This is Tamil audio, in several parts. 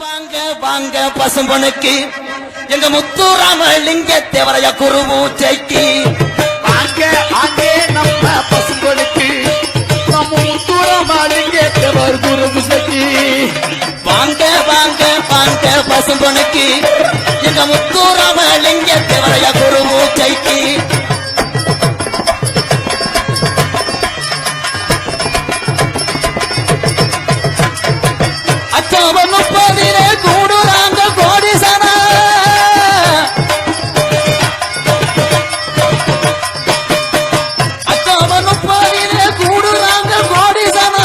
வாங்க வாங்க பசும்பனுக்கு எங்க முத்துராமலிங்க தேவரைய குருபூஜைக்கு வாங்க அங்கே நம்ம பசும்பனுக்கு நம்ம முத்துராமலிங்க தேவர் குருபூஜைக்கு வாங்க வாங்க வாங்க பசும்பனுக்கு எங்க முத்துராமலிங்க தேவரைய குருபூஜைக்கு அச்சோவன் 30 கூடுறாங்க கோடிசனா அச்சோவன் 30 கூடுறாங்க கோடிசனா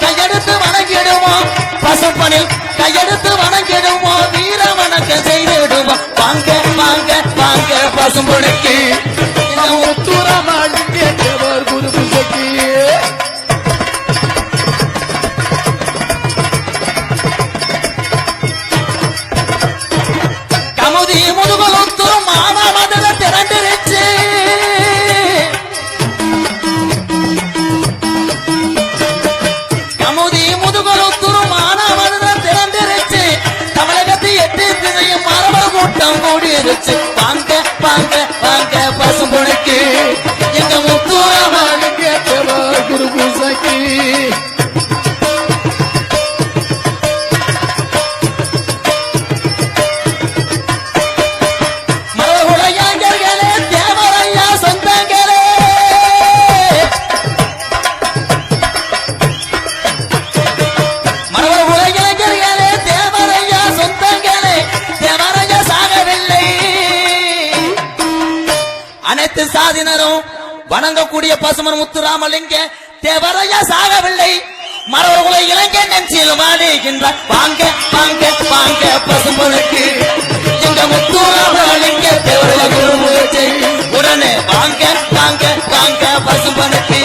கையெடுத்து வணங்கிடுவோம் பசும்பனில் கையெடுத்து வணங்கிடுவோம் வீர வணக்கம் செய்திடுவோம் வாங்க வாங்க வாங்க பசும்பனுக்கு முத்துராமலிங்க தேவர் குருபூஜைக்கு கமுதி முதுகுலுத்தும் மாமா மதுர திரண்டிருச்சு கமுதி முதுகுலுத்தும் மானா மதுர திரண்டிருச்சு தமிழகத்தை 8 திசையும் மரபர் கூட்டம் கூடியிருச்சு வாங்க வாங்க வாங்க பசும்பொழுக்கு எங்க முத்துராமலிங்க தேவர் குருபூஜைக்கு மரகுலையாங்கர்களே தேவரையா சொந்தங்களே மரகுலையாங்கர்களே தேவரையா சொந்தங்களே தேவரையா சாகவில்லை அனைத்து சாதியினரும் வணங்கக்கூடிய பசுமன் முத்துராமலிங்க தேவரையா சாகவில்லை மரபுகளை இளைஞர் நெஞ்சில் வாடுகின்றார் வாங்க வாங்க வாங்க பசும்பொழுக்கு எங்க முத்துராமலிங்க தேவரையா குருபூஜை உடனே வாங்க வாங்க வாங்க பசும்பொழுக்கு